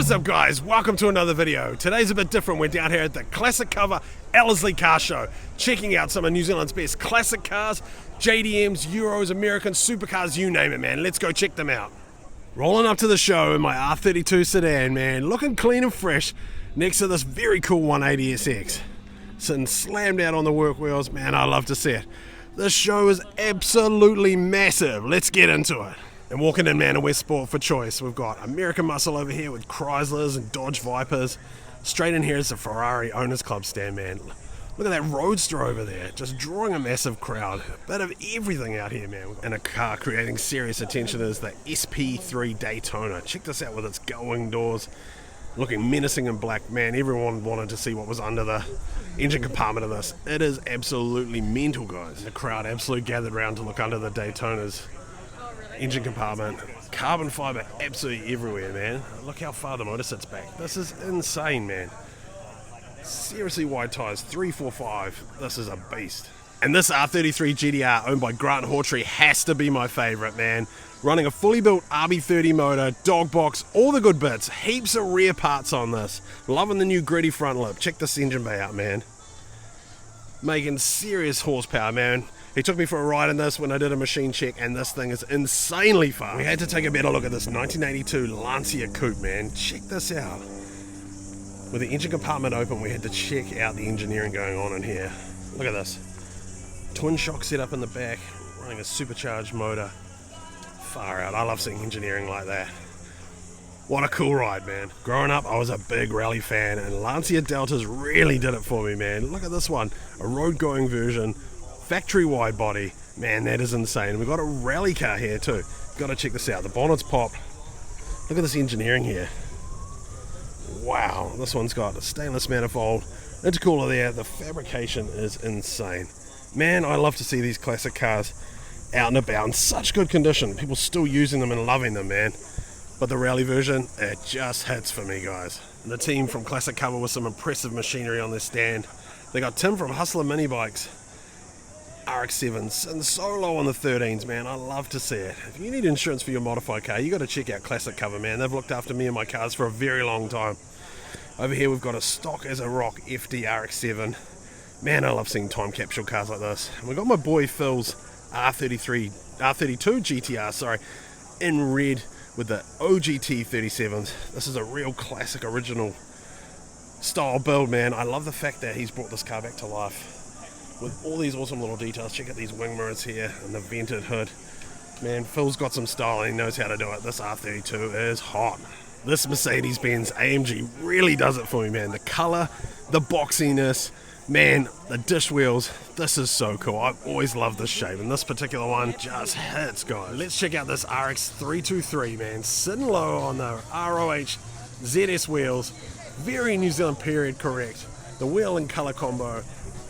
What's up guys, welcome to another video. Today's a bit different. We're down here at the Classic Cover Ellerslie car show, checking out some of New Zealand's best classic cars, JDMs, Euros, Americans, Supercars, you name it man. Let's go check them out. Rolling up to the show in my R32 sedan man, looking clean and fresh next to this very cool 180SX. Sitting slammed out on the work wheels, man, I love to see it. This show is absolutely massive. Let's get into it. And walking in, man, a West Sport for choice. We've got American muscle over here with Chryslers and Dodge Vipers. Straight in here is the Ferrari Owners Club stand, man. Look at that Roadster over there, just drawing a massive crowd. A bit of everything out here, man. And a car creating serious attention is the SP3 Daytona. Check this out with its gull-wing doors. Looking menacing in black, man. Everyone wanted to see what was under the engine compartment of this. It is absolutely mental, guys. The crowd absolutely gathered around to look under the Daytona's engine compartment. Carbon fiber absolutely everywhere, man. Look how far the motor sits back. This is insane, man. Seriously wide tyres, 345. This is a beast. And this R33 GTR owned by Grant Hawtrey has to be my favourite, man. Running a fully built RB30 motor, dog box, all the good bits. Heaps of rear parts on this. Loving the new gritty front lip. Check this engine bay out, man. Making serious horsepower, man. He took me for a ride in this when I did a machine check, and this thing is insanely fast. We had to take a better look at this 1982 Lancia Coupe, man. Check this out. With the engine compartment open, we had to check out the engineering going on in here. Look at this. Twin shock setup in the back, running a supercharged motor. Far out. I love seeing engineering like that. What a cool ride, man. Growing up, I was a big rally fan, and Lancia Deltas really did it for me, man. Look at this one. A road-going version. Factory wide body, man, that is insane. We've got a rally car here too. Gotta check this out. The bonnet's popped. Look at this engineering here. Wow, this one's got a stainless manifold, intercooler there. The fabrication is insane. Man, I love to see these classic cars out and about in such good condition. People still using them and loving them, man. But the rally version, it just hits for me, guys. And the team from Classic Cover with some impressive machinery on their stand. They got Tim from Hustler Mini Bikes. RX-7s and so low on the 13s, man. I love to see it. If you need insurance for your modified car, you got to check out Classic Cover, man. They've looked after me and my cars for a very long time. Over here we've got a stock as a rock FD RX-7. Man, I love seeing time capsule cars like this. And we've got my boy Phil's R32 GTR, sorry, in red with the OGT 37s. This is a real classic original style build, man. I love the fact that he's brought this car back to life with all these awesome little details. Check out these wing mirrors here and the vented hood. Man, Phil's got some style and he knows how to do it. This R32 is hot. This Mercedes-Benz AMG really does it for me, man. The colour, the boxiness, man, the dish wheels. This is so cool. I've always loved this shape, and this particular one just hits, guys. Let's check out this RX323, man. Sitting low on the ROH ZS wheels. Very New Zealand period correct. The wheel and colour combo.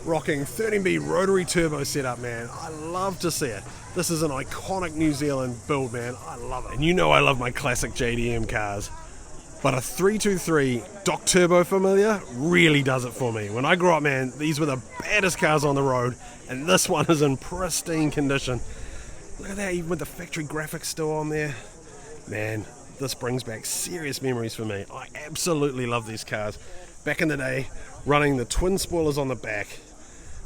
Rocking 13B rotary turbo setup, man. I love to see it. This is an iconic New Zealand build, man. I love it. And you know I love my classic JDM cars. But a 323 Doc Turbo Familiar really does it for me. When I grew up, man, these were the baddest cars on the road. And this one is in pristine condition. Look at that, even with the factory graphics still on there. Man, this brings back serious memories for me. I absolutely love these cars. Back in the day, running the twin spoilers on the back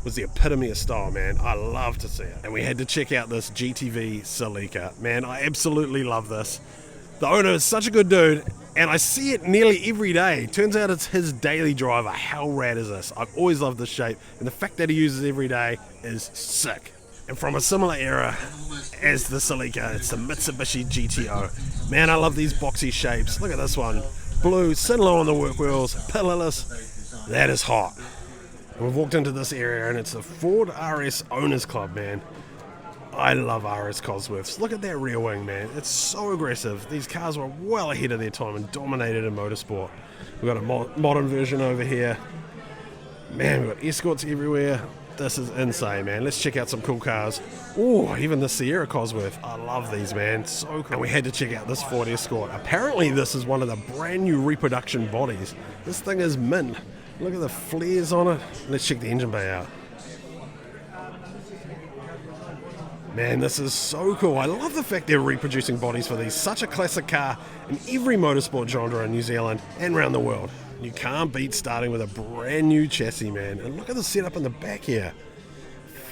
was the epitome of style, man. I love to see it. And we had to check out this GTV Celica. Man, I absolutely love this. The owner is such a good dude, and I see it nearly every day. Turns out it's his daily driver. How rad is this? I've always loved this shape, and the fact that he uses it every day is sick. And from a similar era as the Celica, it's the Mitsubishi GTO. Man, I love these boxy shapes. Look at this one. Blue, sitting low on the work wheels, pillarless. That is hot. We've walked into this area and it's the Ford RS Owners Club, man. I love RS Cosworths. Look at that rear wing, man. It's so aggressive. These cars were well ahead of their time and dominated in motorsport. We've got a modern version over here. Man, we've got escorts everywhere. This is insane, man. Let's check out some cool cars. Oh, even the Sierra Cosworth. I love these, man. So cool. And we had to check out this Ford Escort. Apparently this is one of the brand new reproduction bodies. This thing is mint. Look at the flares on it. Let's check the engine bay out. Man, this is so cool. I love the fact they're reproducing bodies for these. Such a classic car in every motorsport genre in New Zealand and around the world. You can't beat starting with a brand new chassis, man. And look at the setup in the back here.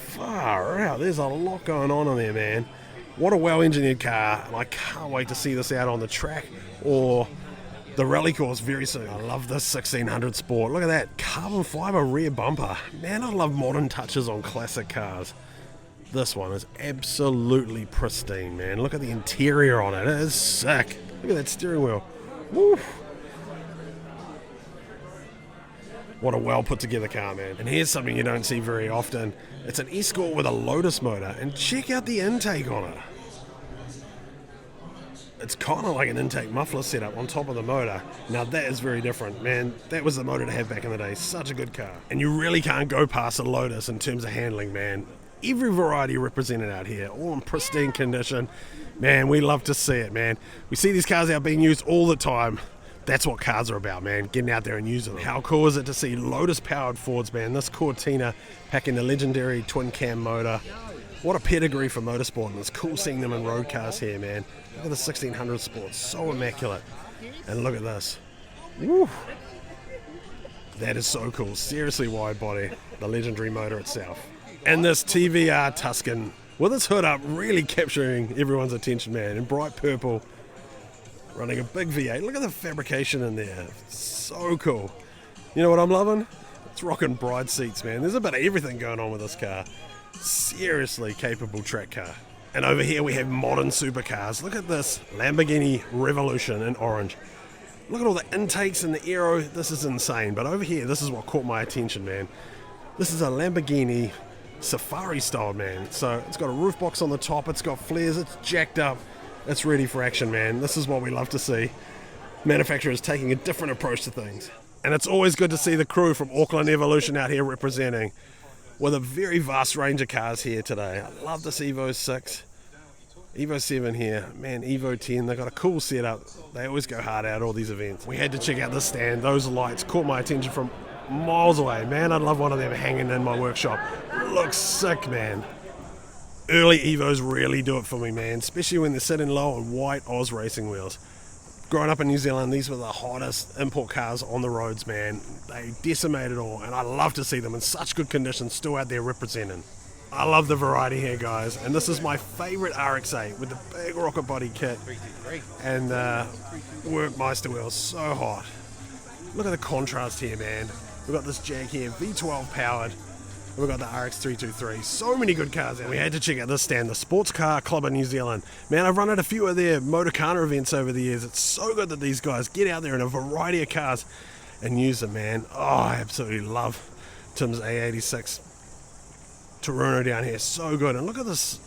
Far out. There's a lot going on there, man. What a well-engineered car, and I can't wait to see this out on the track or the rally course very soon. I love this 1600 Sport. Look at that carbon fiber rear bumper. Man, I love modern touches on classic cars. This one is absolutely pristine, man. Look at the interior on it. It is sick. Look at that steering wheel. Woo. What a well put together car, man. And here's something you don't see very often. It's an Escort with a Lotus motor, and check out the intake on it. It's kind of like an intake muffler setup on top of the motor. Now that is very different, man. That was the motor to have back in the day. Such a good car. And you really can't go past a Lotus in terms of handling, man. Every variety represented out here, all in pristine condition. Man, we love to see it, man. We see these cars out being used all the time. That's what cars are about, man, getting out there and using them. How cool is it to see Lotus-powered Fords, man? This Cortina packing the legendary twin-cam motor. What a pedigree for motorsport, and it's cool seeing them in road cars here, man. Look at the 1600 Sport, so immaculate. And look at this. Woo. That is so cool. Seriously wide body, the legendary motor itself. And this TVR Tuscan, with its hood up, really capturing everyone's attention, man, in bright purple. Running a big V8. Look at the fabrication in there. So cool. You know what I'm loving? It's rocking bride seats, man. There's a bit of everything going on with this car. Seriously capable track car. And over here we have modern supercars. Look at this Lamborghini Revolution in orange. Look at all the intakes and the aero. This is insane. But over here, this is what caught my attention, man. This is a Lamborghini Safari style, man. So it's got a roof box on the top. It's got flares. It's jacked up. It's ready for action, man. This is what we love to see. Manufacturers taking a different approach to things. And it's always good to see the crew from Auckland Evolution out here representing with a very vast range of cars here today. I love this Evo 6, Evo 7 here. Man, Evo 10, they've got a cool setup. They always go hard at all these events. We had to check out this stand. Those lights caught my attention from miles away. Man, I'd love one of them hanging in my workshop. Looks sick, man. Early Evos really do it for me, man, especially when they're sitting low on white Oz racing wheels. Growing up in New Zealand, these were the hottest import cars on the roads, man. They decimated all, and I love to see them in such good condition still out there representing. I love the variety here, guys, and this is my favorite RX-8 with the big rocket body kit and Workmeister wheels, so hot. Look at the contrast here, man. We've got this Jag here, V12 powered. We've got the RX323. So many good cars out. We had to check out this stand, the Sports Car Club in New Zealand. Man, I've run at a few of their Motorcana events over the years. It's so good that these guys get out there in a variety of cars and use them, man. Oh, I absolutely love Tim's A86 Turuno down here. So good. And look at this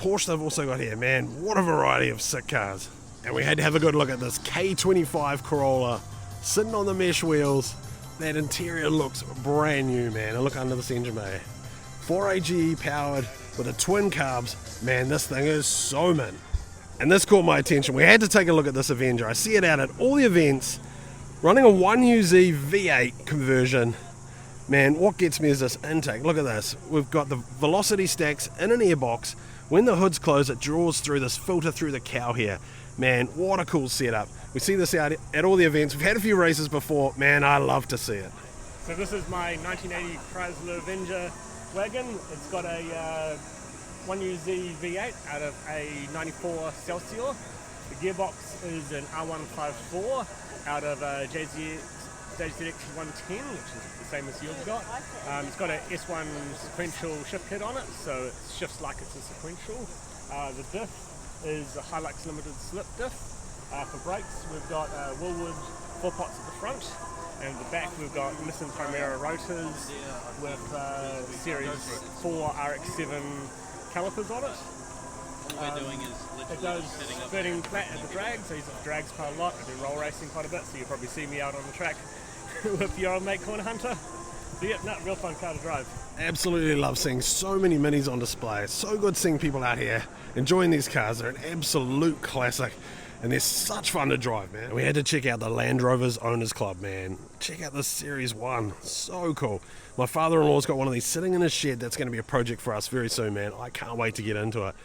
Porsche they've also got here, man. What a variety of sick cars. And we had to have a good look at this K25 Corolla sitting on the mesh wheels. That interior looks brand new, man. And look under this engine bay. 4AGE powered with a twin carbs. Man, this thing is so mint. And this caught my attention. We had to take a look at this Avenger. I see it out at all the events. Running a 1UZ V8 conversion. Man, what gets me is this intake. Look at this. We've got the velocity stacks in an airbox. When the hood's closed, it draws through this filter through the cowl here. Man, what a cool setup. We see this out at all the events. We've had a few races before. Man, I love to see it. So this is my 1980 Chrysler Avenger wagon. It's got a 1UZ V8 out of a 94 Celsior. The gearbox is an R154 out of a JZX 110, which is the same as you've got. It's got an S1 sequential shift kit on it, so it shifts like it's a sequential. The diff is a Hilux limited slip diff. For brakes, we've got Woolwood 4-pots at the front, and at the back we've got Nissan Primera rotors with Series 4 RX-7 calipers on it. All we're doing is it does fitting flat at the drags. I use it for drags quite a lot. I do roll racing quite a bit, so you'll probably see me out on the track with your old mate Corner Hunter. So yeah, no, real fun car to drive. Absolutely love seeing so many minis on display. It's so good seeing people out here enjoying these cars. They're an absolute classic. and they're such fun to drive, man. And we had to check out the Land Rover's Owners Club, man. Check out this Series 1, so cool. My father-in-law's got one of these sitting in his shed. That's going to be a project for us very soon, man. I can't wait to get into it.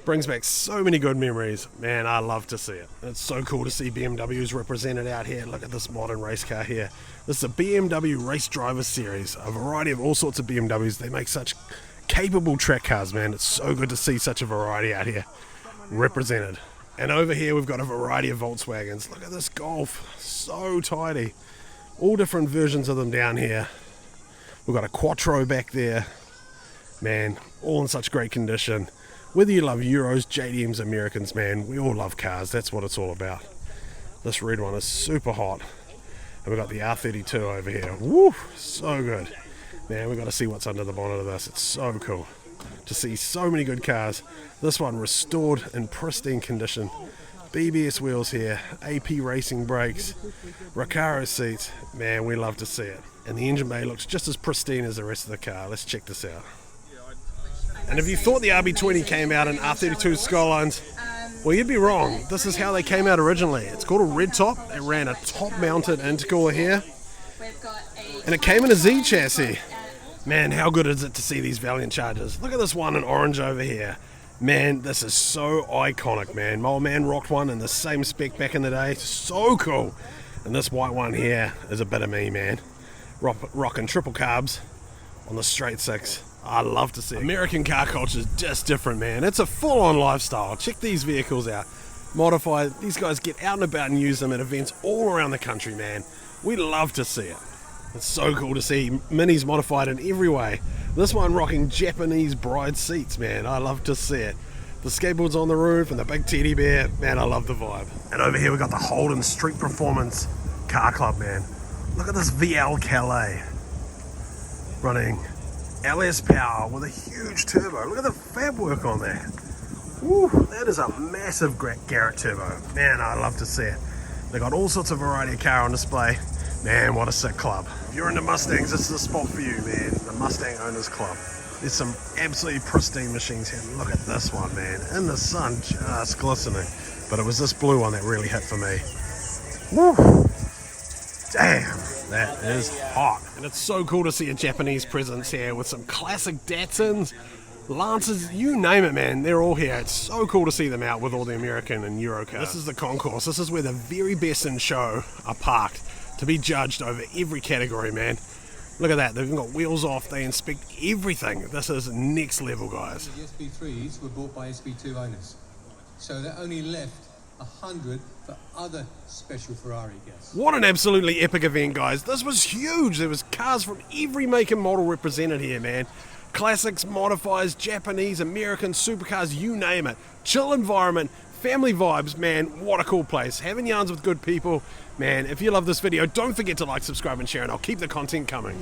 Brings back so many good memories, man. I love to see it. It's so cool to see BMWs represented out here. Look at this modern race car here. This is a BMW Race Driver Series, a variety of all sorts of BMWs. They make such capable track cars, man. It's so good to see such a variety out here represented. And over here we've got a variety of Volkswagens. Look at this Golf, so tidy. All different versions of them down here. We've got a Quattro back there, man, all in such great condition. Whether you love Euros, JDMs, Americans, man, we all love cars. That's what it's all about. This red one is super hot. And we've got the R32 over here. Woo, so good. Man, we've got to see what's under the bonnet of this. It's so cool to see so many good cars. This one restored in pristine condition. BBS wheels here, AP racing brakes, Recaro seats. Man, we love to see it. And the engine bay looks just as pristine as the rest of the car. Let's check this out. And if you thought the RB20 came out in R32 Skylines, well, you'd be wrong. This is how they came out originally. It's called a red top. It ran a top-mounted intercooler here. And it came in a Z chassis. Man, how good is it to see these Valiant Chargers? Look at this one in orange over here. Man, this is so iconic, man. My old man rocked one in the same spec back in the day. So cool. And this white one here is a bit of me, man. Rocking triple carbs on the straight six. I love to see it. American car culture is just different, man. It's a full-on lifestyle. Check these vehicles out. Modified. These guys get out and about and use them at events all around the country, man. We love to see it. It's so cool to see Minis modified in every way. This one rocking Japanese bride seats, man. I love to see it. The skateboards on the roof and the big teddy bear. Man, I love the vibe. And over here we got the Holden Street Performance Car Club, man. Look at this VL Calais running LS power with a huge turbo. Look at the fab work on that. Woo, that is a massive Garrett turbo. Man, I love to see it. They got all sorts of variety of car on display. Man, what a sick club. If you're into Mustangs, this is the spot for you, man. The Mustang Owners Club. There's some absolutely pristine machines here. Look at this one, man. In the sun, just glistening. But it was this blue one that really hit for me. Woo! Damn, that is hot. And it's so cool to see a Japanese presence here with some classic Datsuns, Lancers, you name it, man. They're all here. It's so cool to see them out with all the American and Euro cars. This is the concourse. This is where the very best in show are parked to be judged over every category, man. Look at that. They've got wheels off. They inspect everything. This is next level, guys. The SB3s were bought by SB2 owners. So that only left 100 for other special Ferrari guests. What an absolutely epic event, guys. This was huge. There was cars from every make and model represented here, man. Classics, modifiers, Japanese, American, supercars, you name it. Chill environment, family vibes, man. What a cool place. Having yarns with good people. Man, if you love this video, don't forget to like, subscribe, and share, and I'll keep the content coming.